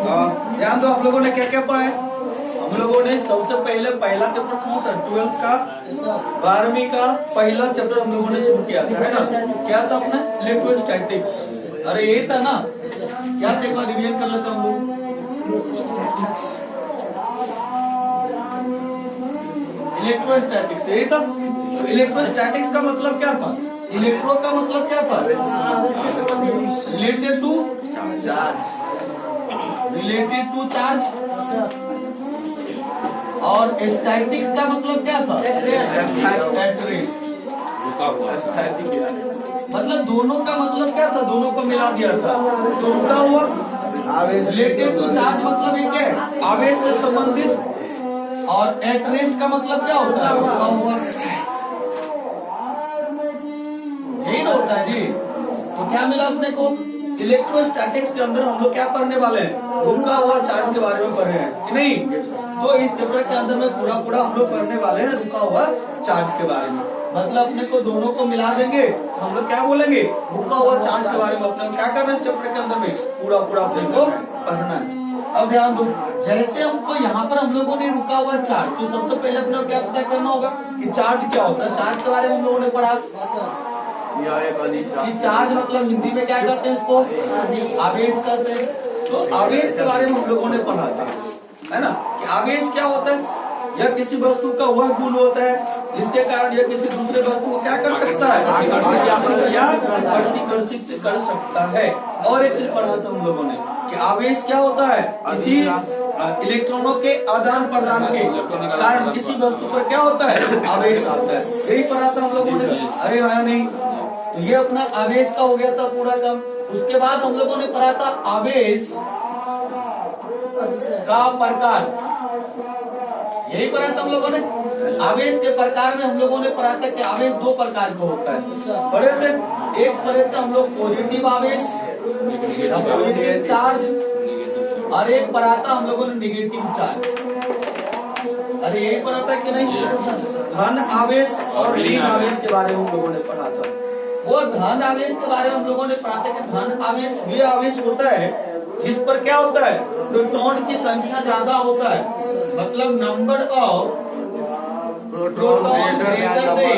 ध्यान दो, हम लोगों ने क्या क्या पढ़ा है? हम लोगों ने सबसे पहले पहला चैप्टर कौन सा? 12th का, 12वीं का पहला चैप्टर हम लोगों ने शुरू किया था, है ना? क्या था अपना? इलेक्ट्रोस्टैटिक्स। अरे ये था ना, क्या था? एक बार रिवीजन कर लेते हैं हम लोग। इलेक्ट्रोस्टैटिक्स यही था। तो इलेक्ट्रोस्टैटिक्स का मतलब क्या था? इलेक्ट्रो का मतलब क्या था? Related to charge, related to charge. और स्टैटिक्स का मतलब क्या था? At rest. मतलब दोनों का मतलब क्या था? दोनों को मिला दिया था। तो रुका हुआ रिलेटेड टू चार्ज मतलब ये क्या है? आवेश से संबंधित। और एट रेस्ट का मतलब क्या होता है? रुका हुआ। यही ना होता है जी। तो क्या मिला अपने को? इलेक्ट्रोस्टैटिक्स के अंदर हम लोग क्या पढ़ने वाले हैं? रुका हुआ चार्ज के बारे में पढ़ रहे हैं कि नहीं? तो इस चैप्टर के अंदर में पूरा हम लोग पढ़ने वाले हैं रुका हुआ चार्ज के बारे में। मतलब अपने को दोनों को मिला देंगे, हम लोग क्या बोलेंगे? रुका हुआ चार्ज के बारे में अपने को क्या करना है? इस चैप्टर के अंदर में पूरा अपने को पढ़ना है। अब ध्यान दो, जैसे हमको यहाँ पर हम लोगों ने रुका हुआ चार्ज, तो सबसे पहले अपने को क्या पता करना होगा कि चार्ज क्या होता है? चार्ज के बारे में हम लोगों ने पढ़ा कि चार्ज मतलब हिंदी में क्या कहते हैं? इसको आवेश कहते हैं। तो आवेश के बारे में हम लोगों ने पढ़ा था, है ना? कि आवेश क्या होता है? यह किसी वस्तु का वह गुण होता है जिसके कारण यह किसी दूसरे वस्तु को क्या कर सकता है? आकर्षित या प्रतिकर्षित कर सकता है। और एक चीज पढ़ा था हम लोगों ने कि आवेश क्या होता है? किसी इलेक्ट्रॉनों के आदान प्रदान के कारण किसी वस्तु पर क्या होता है? आवेश आता है। यही पढ़ा था हम लोगों ने। अरे आया नहीं? तो ये अपना आवेश का हो गया था पूरा काम। उसके बाद हम लोगों ने पढ़ा था आवेश का प्रकार। यही पढ़ा था हम लोगों ने। आवेश के प्रकार में हम लोगों ने पढ़ा था कि आवेश दो प्रकार का होता है। पढ़े थे, एक पढ़े थे हम लोग पॉजिटिव आवेश, पॉजिटिव चार्ज, और एक पढ़ा था हम लोगों ने निगेटिव चार्ज। अरे यही पढ़ा था कि नहीं? धन आवेश और ऋण आवेश के बारे में हम लोगों ने पढ़ा था। वो धन आवेश के बारे में हम लोगों ने पढ़ा था कि धन आवेश वे आवेश होता है जिस पर क्या होता है? प्रोटॉन की संख्या ज्यादा होता है। मतलब number of proton greater than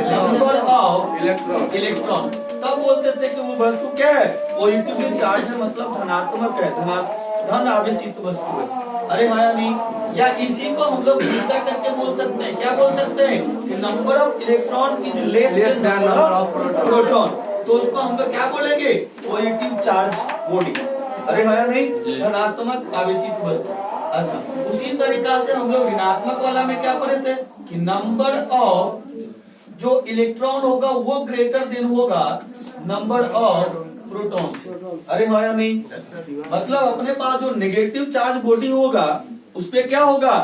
number of electron. तब बोलते थे कि वो वस्तु क्या है? पॉजिटिवली चार्ज है, मतलब धनात्मक है, धन आवेशित वस्तु है। अरे माया नहीं? या इसी को हम लोग उल्टा करके बोल सकते हैं। क्या बोल सकते हैं? कि number of electron is less than number of proton. तो उसको हम लोग क्या बोलेंगे? Positive charge body. अरे माया नहीं? धनात्मक आवेशित वस्तु। अच्छा, उसी तरीका से हम लोग ऋणात्मक वाला में क्या पढ़े थे? कि नंबर ऑफ जो इलेक्ट्रॉन होगा वो ग्रेटर देन होगा नंबर ऑफ प्रोटॉन। अरे हाँ या नहीं? मतलब अपने पास जो नेगेटिव चार्ज बॉडी होगा उस पे क्या होगा?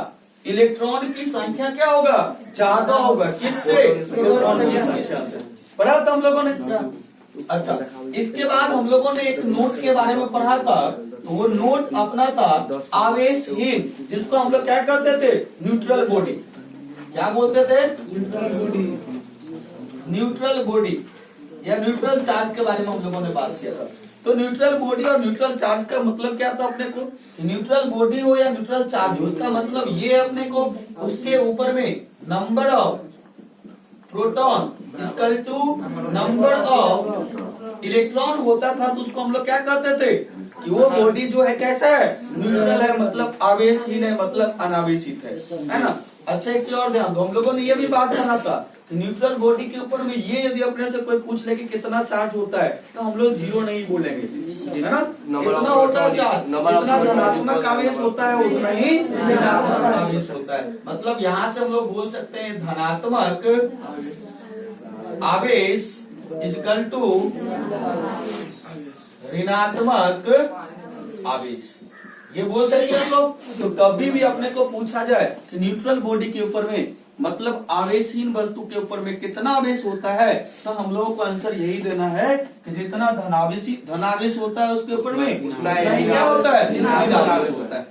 इलेक्ट्रॉन की संख्या क्या होगा? ज्यादा होगा। किससे? प्रोटॉन की संख्या से। पढ़ा था हम लोगों ने। अच्छा, इसके बाद हम लोगों ने एक नोट के बारे में पढ़ा था। तो वो नोट अपना था आवेशहीन, जिसको हम लोग क्या करते थे? Neutral body. क्या बोलते थे? न्यूट्रल बॉडी या न्यूट्रल चार्ज के बारे में हम लोगों ने बात किया था। तो न्यूट्रल बॉडी और न्यूट्रल चार्ज का मतलब क्या था अपने को? न्यूट्रल बॉडी हो या न्यूट्रल चार्ज हो, उसका मतलब ये अपने को उसके ऊपर में number of proton equal to number of electron होता था। तो उसको हम लोग क्या करते थे? कि वो बॉडी जो है कैसा है? न्यूट्रल है, मतलब आवेशहीन है, मतलब अनावेशित है ना? अच्छा, एक चीज और ध्यान दो, हम लोगों ने ये भी बात कहा था कि न्यूट्रल बॉडी के ऊपर में ये यदि अपने से कोई पूछ ले कि कितना चार्ज होता है, तो हम लोग जीरो नहीं बोलेंगे, है ना? कितना होता है चार्ज? जितना धनात्मक आवेश होता है उतना ही ऋणात्मक आवेश होता है। मतलब यहाँ से हम लोग बोल सकते हैं धनात्मक आवेश इक्वल टू ऋणात्मक आवेश, ये बोल सकते हैं लोग। तो कभी भी अपने को पूछा जाए कि न्यूट्रल बॉडी के ऊपर में मतलब आवेशहीन वस्तु के ऊपर में कितना आवेश होता है, तो हम लोगों को आंसर यही देना है कि जितना धनावेश होता है उसके ऊपर में क्या होता है? ऋणावेश होता है।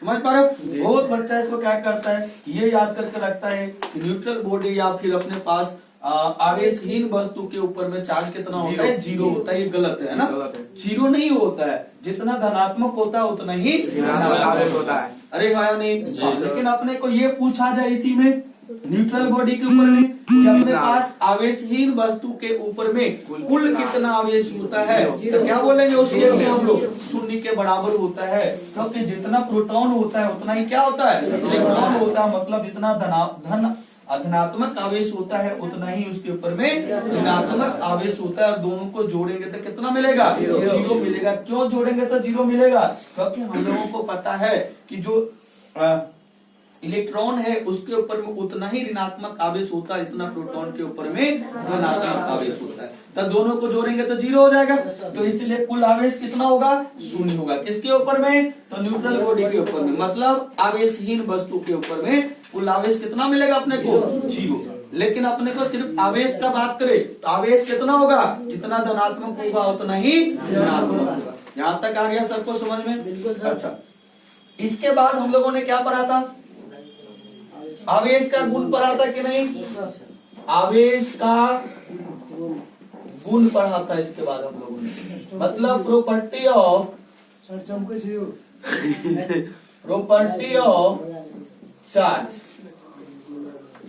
समझ पा रहे हो? बहुत बच्चा इसको क्या करता है, ये याद करके रखता है कि न्यूट्रल बॉडी या फिर अपने पास आवेशहीन वस्तु के ऊपर में चार्ज कितना होता है? 0 होता है। ये गलत है ना? 0 नहीं होता है, जितना धनात्मक होता है उतना ही ऋणात्मक होता है। अरे हाँ नहीं, लेकिन अपने को ये पूछा जाए इसी में न्यूट्रल बॉडी के ऊपर में कि अपने पास आवेशहीन वस्तु के ऊपर में कुल कितना आवेश होता है, तो क्या बोलेंगे उस केस में हम लोग? 0 के बराबर होता है, क्योंकि जितना प्रोटॉन होता है उतना ही क्या होता है? इलेक्ट्रॉन होता है। मतलब जितना धनात्मक आवेश होता है उतना ही उसके ऊपर में ऋणात्मक आवेश होता है। और दोनों को जोड़ेंगे तो कितना मिलेगा? 0 मिलेगा। क्यों जोड़ेंगे तो 0 मिलेगा? क्योंकि हम लोगों को पता है कि जो इलेक्ट्रॉन है उसके ऊपर में उतना ही ऋणात्मक आवेश होता है जितना प्रोटॉन के ऊपर में धनात्मक आवेश होता है। तो दोनों को जोड़ेंगे तो 0 हो जाएगा। तो इसलिए कुल आवेश कितना होगा? 0 होगा। किसके ऊपर में? तो न्यूट्रल बॉडी के ऊपर में, मतलब आवेशहीन वस्तु के ऊपर में कुल आवेश कितना मिलेगा अपने को? 0। लेकिन अपने को सिर्फ आवेश का बात करें तो आवेश कितना होगा? जितना धनात्मक होगा उतना ही ऋणात्मक होगा। यहाँ तक आ गया सबको समझ में? अच्छा, इसके बाद हम लोगों ने क्या पढ़ा था? आवेश का गुण पढ़ा था कि नहीं? आवेश का गुण पढ़ा था। इसके बाद हम लोगों ने मतलब प्रॉपर्टी ऑफ चार्ज।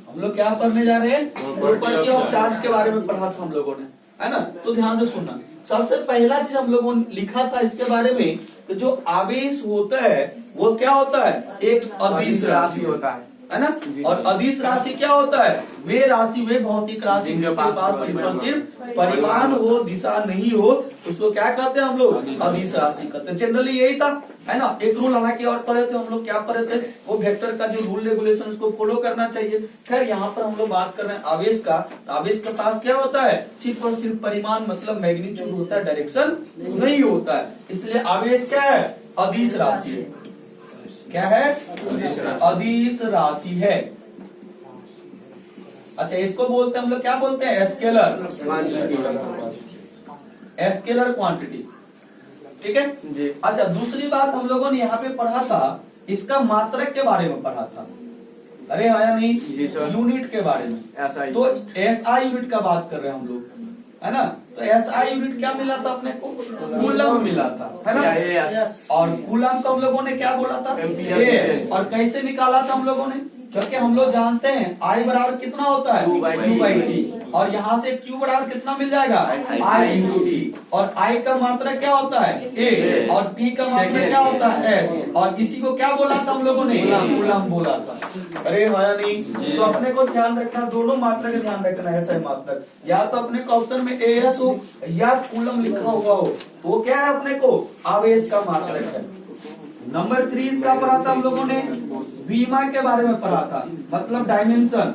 हम लोग क्या पढ़ने जा रहे हैं? प्रॉपर्टी ऑफ चार्ज के बारे में पढ़ा था हम लोगों ने, है ना? तो ध्यान से सुनना। सबसे पहला चीज हम लोगों ने लिखा था इसके बारे में कि जो आवेश होता है वो क्या होता है? एक अदिश राशि होता है ना? और अदिश राशि क्या होता है? वे राशि, वे भौतिक राशि जिनके पास सिर्फ परिमाण हो, दिशा नहीं हो, उसको क्या कहते हैं हम लोग? अदिश राशि कहते हैं। जनरली यही था, है ना? एक रूल हालांकि और पढ़े थे हम लोग। क्या पढ़े थे? वो वेक्टर का जो रूल रेगुलेशन उसको फॉलो करना चाहिए। खैर यहाँ पर हम लोग बात कर रहे हैं आवेश का। तो आवेश के पास क्या होता है? सिर्फ और सिर्फ परिमाण, मतलब मैग्नीट्यूड होता है, डायरेक्शन नहीं होता है। इसलिए आवेश क्या है? अदिश राशि है। क्या है? अदिश राशि है। अच्छा, इसको बोलते हैं हम लोग, क्या बोलते हैं? Scalar, scalar quantity. ठीक है जी। अच्छा, दूसरी बात हम लोगों ने यहाँ पे पढ़ा था, इसका मात्रक के बारे में पढ़ा था। अरे आया नहीं? यूनिट के बारे में। तो SI यूनिट का बात कर रहे हैं हम लोग, है ना? तो SI यूनिट क्या मिला था अपने को? कूलम मिला था, है ना? और कूलम को हम लोगों ने क्या बोला था? और कैसे निकाला था हम लोगों ने? क्योंकि हम लोग जानते हैं I बराबर कितना होता है? Q/T। और यहाँ से Q बराबर कितना मिल जाएगा? I × T। और I का मात्रा क्या होता है? A। और T का मात्रा क्या होता है? S। और इसी को क्या बोला था हम लोगों ने? कूलम बोला था। अरे माया नहीं, तो अपने को ध्यान रखना, दोनों मात्रा का ध्यान रखना है। ऐसा मात्रा या तो अपने को ऑप्शन में AS हो या कूलम लिखा हुआ हो, तो वो क्या है? अपने को आवेश का मात्रक है। नंबर 3 इसका पढ़ा था हम लोगों ने, बीमा के बारे में पढ़ा था, मतलब डायमेंशन,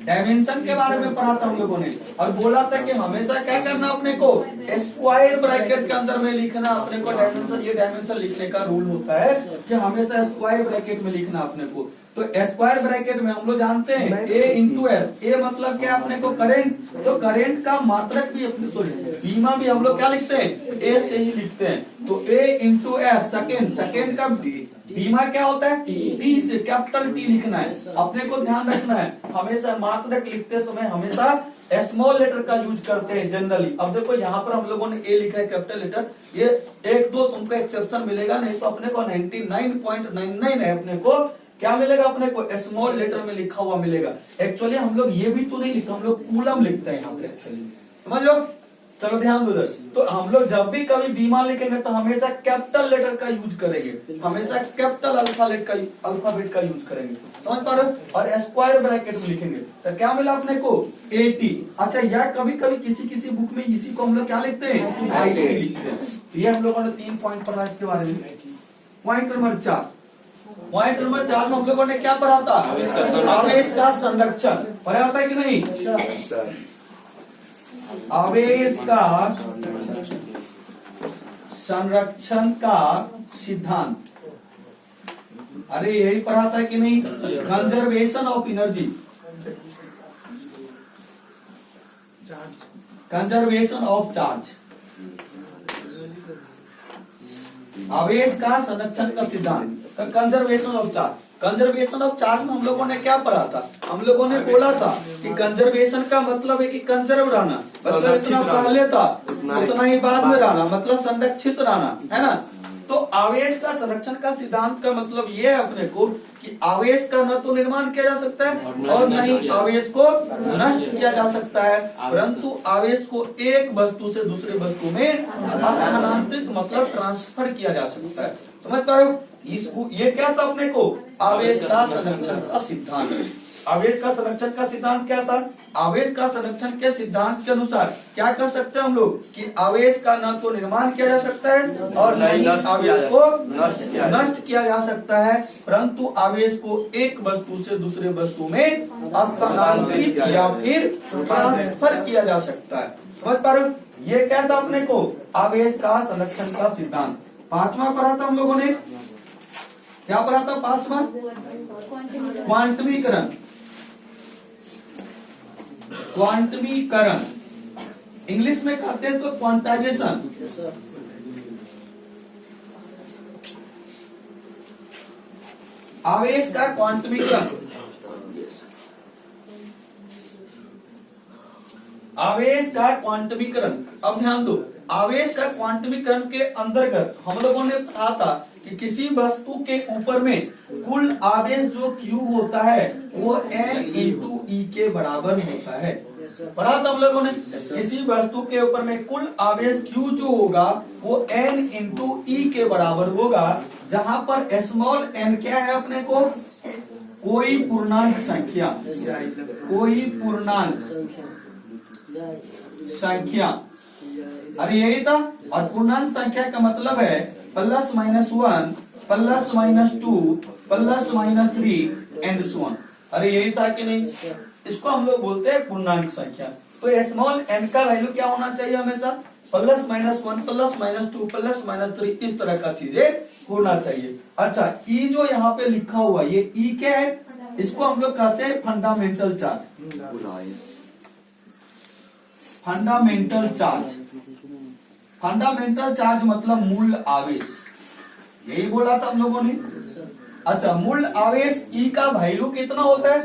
डायमेंशन के बारे में पढ़ा था हम लोगों ने। और बोला था कि हमेशा क्या करना अपने को? स्क्वायर ब्रैकेट के अंदर में लिखना अपने को डायमेंशन। ये डायमेंशन लिखने का रूल होता है कि हमेशा स्क्वायर ब्रैकेट में लिखना अपने को। तो स्क्वायर ब्रैकेट में हम लोग जानते हैं A × S। A मतलब क्या अपने को? करंट। तो करंट का मात्रक भी अपने, सॉरी बीमा भी हम लोग क्या लिखते हैं? A से ही लिखते हैं। तो A × S सेकेंड, सेकेंड का बीमा क्या होता है? T से, कैपिटल T लिखना है। अपने को ध्यान रखना है, हमेशा मात्रक लिखते समय हमेशा स्मॉल लेटर का यूज करते हैं जनरली। अब देखो यहाँ पर हम लोगों ने A लिखा है कैपिटल लेटर, ये 1-2 तुमको एक्सेप्शन मिलेगा, नहीं तो अपने को 99.99 है अपने को क्या मिलेगा? अपने को स्मॉल लेटर में लिखा हुआ मिलेगा। एक्चुअली हम लोग ये भी तो नहीं लिखते, हम लोग कूलम लिखते हैं यहाँ पे एक्चुअली, समझ लो? चलो ध्यान दो। तो हम लोग जब भी कभी बीमा लिखेंगे तो हमेशा कैपिटल लेटर का यूज करेंगे, हमेशा कैपिटल अल्फाबेट का यूज करेंगे, समझ पा रहे हो? और स्क्वायर ब्रैकेट में लिखेंगे तो क्या मिला अपने को? 80। अच्छा, या कभी कभी किसी किसी बुक में इसी को हम लोग क्या लिखते हैं? 80 लिखते हैं। तो ये हम लोगों ने 3 पॉइंट पढ़ा इसके बारे में। पॉइंट नंबर 4, पॉइंट नंबर 4 में हम लोगों ने क्या पढ़ा था? आवेश का संरक्षण। पढ़ा था कि नहीं? आवेश का संरक्षण का सिद्धांत। अरे यही पढ़ा था कि नहीं? Conservation of energy, conservation of charge. आवेश का संरक्षण का सिद्धांत, conservation of charge. Conservation of charge में हम लोगों ने क्या पढ़ा था? हम लोगों ने बोला था कि कंजर्वेशन का मतलब है कि कंजर्व रहना, मतलब इतना पहले था उतना ही बाद में रहना, मतलब संरक्षित रहना, है ना। तो आवेश का संरक्षण का सिद्धांत का मतलब ये है अपने को कि आवेश का न तो निर्माण किया जा सकता है और न ही आवेश को नष्ट किया जा सकता है, परंतु आवेश को एक वस्तु से दूसरे वस्तु में स्थानांतरित मतलब ट्रांसफर किया जा सकता है। समझ पा रहे हो? इसको ये क्या था अपने को? आवेश का संरक्षण का सिद्धांत। आवेश का संरक्षण का सिद्धांत क्या था? आवेश का संरक्षण के सिद्धांत के अनुसार क्या कर सकते हैं हम लोग कि आवेश का न तो निर्माण किया जा सकता है और न ही आवेश को नष्ट किया जा सकता है, परंतु आवेश को एक वस्तु से दूसरे वस्तु में स्थानांतरित या फिर ट्रांसफर किया जा सकता है। समझ पा रहे हो? ये क्या था अपने को? आवेश का संरक्षण का सिद्धांत। पांचवा पढ़ा था हम लोगों ने, क्या पढ़ा था? पांचवा क्वांटमीकरण। क्वांटमीकरण इंग्लिश में कहते हैं इसको क्वांटाइजेशन। आवेश का क्वांटमीकरण, आवेश का क्वांटमीकरण। अब ध्यान दो, आवेश का क्वांटमीकरण के अंतर्गत हम लोगों ने कहा था कि किसी वस्तु के ऊपर में कुल आवेश जो Q होता है वो N इंटू E के बराबर होता है। पढ़ा था हम लोगों ने? किसी वस्तु के ऊपर में कुल आवेश Q जो होगा वो N इंटू E के बराबर होगा, जहां पर स्मॉल n क्या है अपने को? कोई पूर्णांक संख्या, कोई पूर्णांक संख्या। अरे यही था। और पूर्णांक संख्या का मतलब है +-1, +-2, +-3 एंड सो ऑन। अरे यही था कि नहीं? इसको हम लोग बोलते हैं पूर्णांक संख्या। तो स्मॉल n का वैल्यू क्या होना चाहिए? हमेशा +-1, +-2, +-3 इस तरह का चीजें होना चाहिए। अच्छा, E जो यहाँ पे लिखा हुआ ये E क्या है? इसको हम लोग कहते हैं fundamental charge. Fundamental charge, fundamental charge मतलब मूल आवेश, यही बोला था हम लोगों ने। अच्छा, मूल आवेश E का वैल्यू कितना होता है?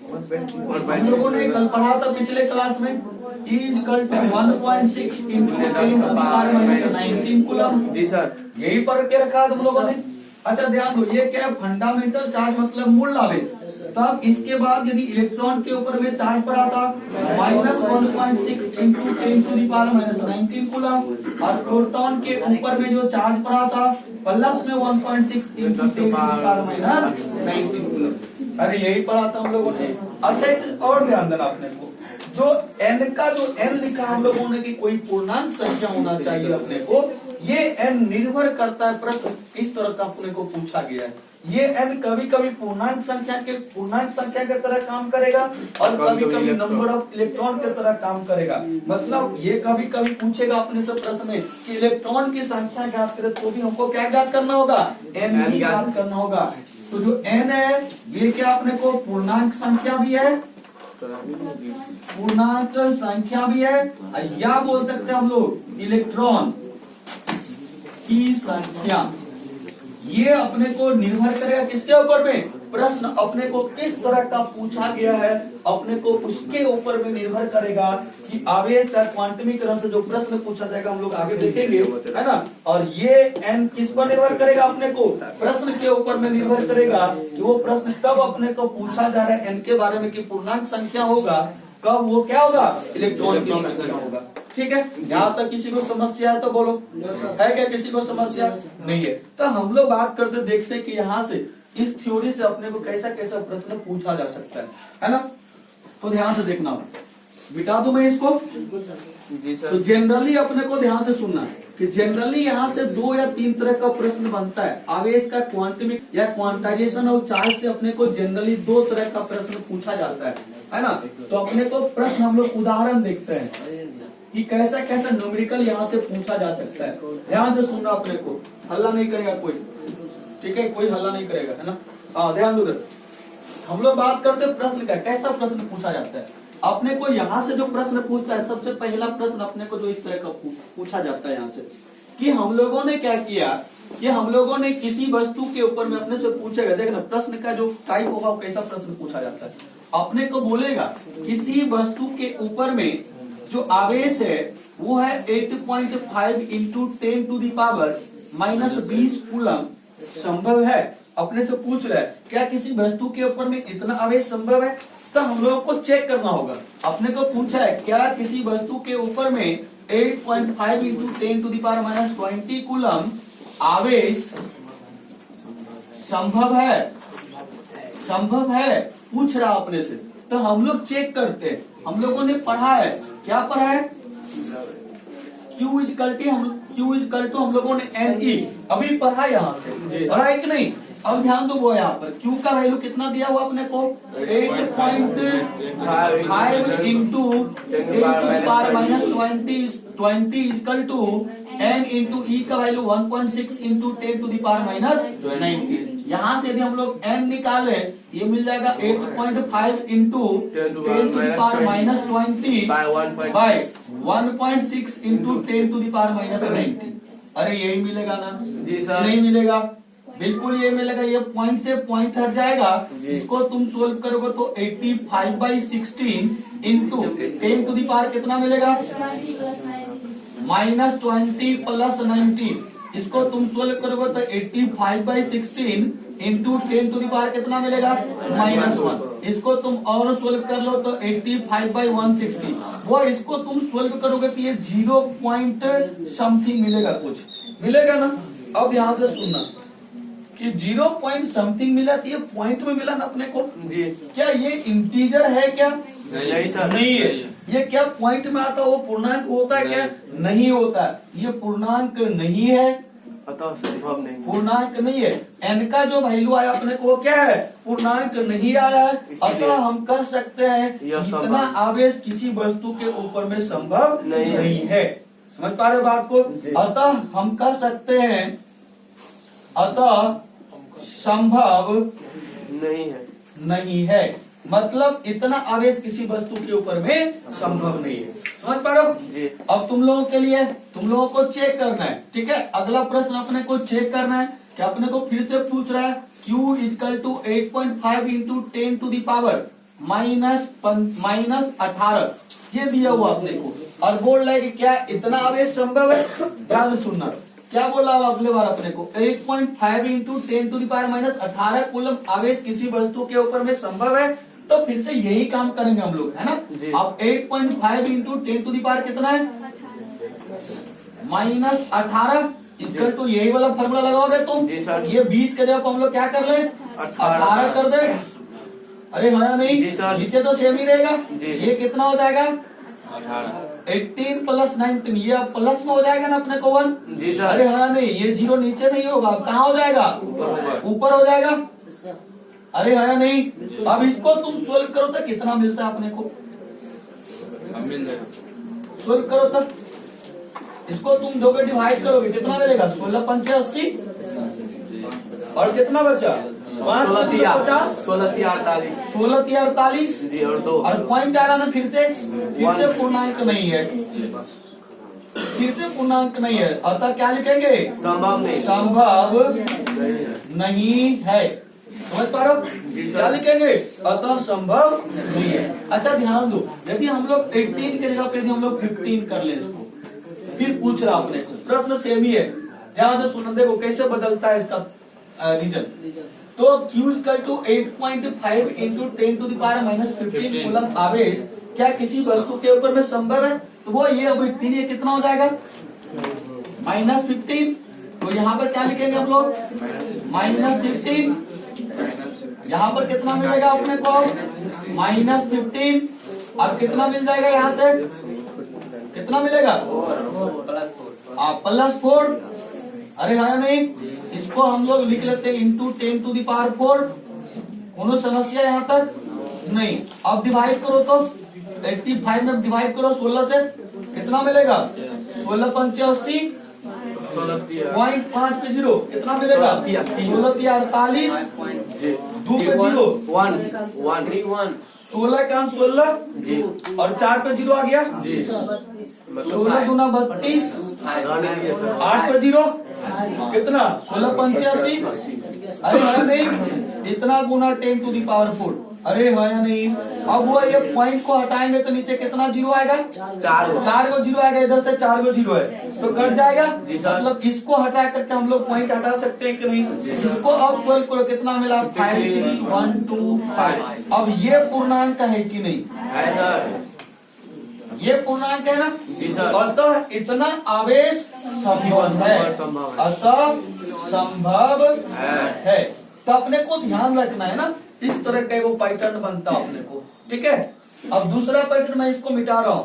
हम लोगों ने कल पढ़ा था पिछले क्लास में, E = 1.6 × 10⁻⁻19 कूलम। जी सर, यही पढ़ के रखा हम लोगों ने। अच्छा ध्यान दो, ये क्या है? फंडामेंटल चार्ज मतलब मूल आवेश। तब इसके बाद यदि इलेक्ट्रॉन के ऊपर में चार्ज पड़ा था -1.6 × 10⁻⁻19 कूलम, और प्रोटॉन के ऊपर में जो चार्ज पड़ा था प्लस में 1.6 × 10⁻⁻19 कूलम। अरे यही पढ़ा था हम लोगों ने। अच्छा, एक चीज और ध्यान देना अपने को, जो n का जो n लिखा हम लोगों ने कि कोई पूर्णांक संख्या होना चाहिए अपने को, ये n निर्भर करता है, प्रश्न इस तरह का अपने को पूछा गया है। ये n कभी कभी पूर्णांक संख्या के तरह काम करेगा और कभी कभी नंबर ऑफ इलेक्ट्रॉन के तरह काम करेगा। मतलब ये कभी कभी पूछेगा अपने से प्रश्न में कि इलेक्ट्रॉन की संख्या ज्ञात करे, तो भी हमको क्या ज्ञात करना होगा? n ही ज्ञात करना होगा। तो जो n है ये क्या अपने को पूर्णांक संख्या भी है, पूर्णांक संख्या भी है, या बोल सकते हैं हम लोग इलेक्ट्रॉन की संख्या। ये अपने को निर्भर करेगा किसके ऊपर में? प्रश्न अपने को किस तरह का पूछा गया है, अपने को उसके ऊपर में निर्भर करेगा कि आवेश का क्वांटमीकरण से जो प्रश्न पूछा जाएगा हम लोग आगे देखेंगे, है ना। और ये n किस पर निर्भर करेगा? अपने को प्रश्न के ऊपर में निर्भर करेगा कि वो प्रश्न कब अपने को पूछा जा रहा है n के बारे में, कि पूर्णांक संख्या होगा, कब वो क्या होगा? इलेक्ट्रॉन की संख्या होगा। ठीक है, यहाँ तक किसी को समस्या है तो बोलो, है क्या किसी को समस्या? नहीं है। तो हम लोग बात करते देखते कि यहाँ से इस थ्योरी से अपने को कैसा कैसा प्रश्न पूछा जा सकता है ना। तो ध्यान से देखना, बिटा दूं मैं इसको। जी सर। तो जनरली अपने को ध्यान से सुनना है कि जनरली यहाँ से 2 या 3 तरह का प्रश्न बनता है। आवेश का क्वांटमिक या क्वांटाइजेशन और चार्ज से अपने को जनरली 2 तरह का प्रश्न पूछा जाता है ना। तो अपने को प्रश्न हम लोग उदाहरण देखते हैं कि कैसा कैसा न्यूमेरिकल यहाँ से पूछा जा सकता है। ध्यान से सुनना, अपने को हल्ला नहीं करेगा कोई, ठीक है? कोई हल्ला नहीं करेगा, है ना। हाँ, ध्यान दो। हम लोग बात करते हैं प्रश्न का, कैसा प्रश्न पूछा जाता है। अपने को यहाँ से जो प्रश्न पूछता है, सबसे पहला प्रश्न अपने को जो इस तरह का पूछा जाता है यहाँ से, कि हम लोगों ने क्या किया कि हम लोगों ने किसी वस्तु के ऊपर में अपने से पूछेगा, देखना प्रश्न का जो टाइप होगा वो कैसा प्रश्न पूछा जाता है। अपने को बोलेगा किसी वस्तु के ऊपर में जो आवेश है वो है 8.5 into 10 to the power -20 coulomb संभव है। अपने से पूछ रहा है क्या किसी वस्तु के ऊपर में इतना आवेश संभव है, तो हम लोगों को चेक करना होगा। अपने को पूछा है क्या किसी वस्तु के ऊपर में 8.5 into 10 to the power -20 coulomb आवेश संभव है, पूछ रहा अपने से। तो हम लोग चेक करते हैं, हम लोगों ने पढ़ा है, क्या पढ़ा है, Q इजकल टू हम लोगों ने NE अभी पढ़ा यहाँ से, पढ़ा है कि नहीं। अब ध्यान दो वो यहाँ पर Q का वैल्यू कितना दिया हुआ अपने को 8.5 into 10⁻20 equal to N into E का value 1.6 into 10 to the power -90। यहाँ से यदि हम लोग N निकाले ये मिल जाएगा 8.5 into 10 to the power -20 by 1.6 into 10 to the power -90। अरे यही मिलेगा ना जी सर, नहीं मिलेगा, बिल्कुल ये मिलेगा, ये पॉइंट से पॉइंट हट जाएगा। इसको तुम सोल्व करोगे तो 85/16 इंटू 10 टू दी पावर कितना मिलेगा -20 प्लस 90। इसको तुम सोल्व करोगे तो 85/16 इंटू 10 टू दी पावर कितना मिलेगा -1। इसको तुम और सोल्व कर लो तो 85/160। वो इसको तुम सोल्व करोगे तो ये 0 पॉइंट समथिंग मिलेगा, कुछ मिलेगा ना। अब ध्यान से सुनना कि 0 पॉइंट समथिंग मिला तो ये पॉइंट में मिला ना अपने को जी। क्या ये इंटीजर है क्या? नहीं सर, नहीं है। ये क्या पॉइंट में आता है वो पूर्णांक होता है क्या? नहीं होता। ये पूर्णांक नहीं है, अतः संभव नहीं, पूर्णांक नहीं है। n का जो वैल्यू आया अपने को क्या है, पूर्णांक नहीं आया है। अतः हम कह सकते हैं इतना आवेश किसी वस्तु के ऊपर में संभव नहीं है। समझ पा रहे बात को? अतः हम कह सकते हैं अतः संभव नहीं है, मतलब इतना आवेश किसी वस्तु के ऊपर में संभव नहीं है। समझ पा रहे हो जी। अब तुम लोगों के लिए तुम लोगों को चेक करना है, ठीक है। अगला प्रश्न अपने को चेक करना है कि अपने को फिर से पूछ रहा है Q equal to 8.5 into 10 to the power -18 ये दिया हुआ अपने को, और बोल रहा है कि क्या इतना आवेश संभव है। ध्यान से सुनना क्या बोला हुआ अगले बार अपने को 8.5 into 10 to the power -18 coulomb आवेश किसी वस्तु के ऊपर में संभव है। तो फिर से यही काम करेंगे हम लोग, है ना। अब 8.5 इंटू 10 टू दी पावर कितना है -18 इसकल टू यही वाला फॉर्मूला लगाओगे तुम। ये 20 के जगह हम लोग क्या कर ले 18 कर दे। अरे हाँ नहीं नीचे तो सेम ही रहेगा। ये कितना हो जाएगा 18 प्लस 19, ये अब प्लस में हो जाएगा ना अपने को 1 जी सर। अरे हाँ नहीं ये 0 नीचे नहीं होगा, अब कहाँ हो जाएगा ऊपर हो जाएगा। अरे हाँ नहीं अब इसको तुम सोल्व करो तो कितना मिलता है अपने को, सोल्व करो तब इसको तुम दो के डिवाइड करोगे कितना मिलेगा 16 पंचे 80 और कितना बचा 16 48 जी और 2 और पॉइंट आ रहा ना फिर से पूर्णांक नहीं है, फिर से पूर्णांक नहीं है। अतः क्या लिखेंगे संभव नहीं है। समझ पा रहे हो क्या लिखेंगे अतः संभव नहीं है। अच्छा ध्यान दो यदि हम लोग 18 के जगह पर हम लोग 15 कर ले इसको, फिर पूछ रहा आपने प्रश्न सेम ही है। ध्यान से सुन देखो कैसे बदलता है इसका रीजन। तो Q equal to 8.5 into 10 to the power -15 coulomb आवेश क्या किसी वस्तु के ऊपर में संभव है। तो वो ये अब 18 ये कितना हो जाएगा -15। तो यहाँ पर क्या लिखेंगे हम लोग -15। यहाँ पर कितना मिलेगा अपने को -15 और कितना मिल जाएगा यहाँ से कितना मिलेगा +4। अरे हाँ नहीं इसको हम लोग लिख लेते हैं इंटू 10 टू दी पावर 4। कोनो समस्या यहाँ तक नहीं। अब डिवाइड करो तो 85 में डिवाइड करो 16 से कितना मिलेगा 16 पंचे 80 0.5 पे 0 कितना मिलेगा 16 48 2 पे 0, 1 1 3 1 16 का 16 जी और 4 पे 0 आ गया, जी 16 दूना 32, रहने दीजिए सर 8 पे 0 कितना 16 85, अरे है नहीं, इतना गुना 10 टू दी पावर 4, अरे है या नहीं। अब वो ये पॉइंट को हटाएंगे तो नीचे कितना 0 आएगा, 4 को 0 आएगा, इधर से 4 को 0 है तो कट जाएगा। जी सर। मतलब इसको हटा करके हम लोग पॉइंट हटा सकते हैं कि नहीं। इसको अब 12 करो, कितना मिला 5 3 1 2 5। अब ये पूर्णांक है कि नहीं, है सर ये पूर्णांक है ना। जी सर अतः इतना आवेश संभव है, संभव है। अतः संभव है। है। तो अपने को ध्यान रखना है ना, इस तरह का वो पैटर्न बनता अपने को, ठीक है। अब दूसरा पैटर्न मैं इसको मिटा रहा हूँ।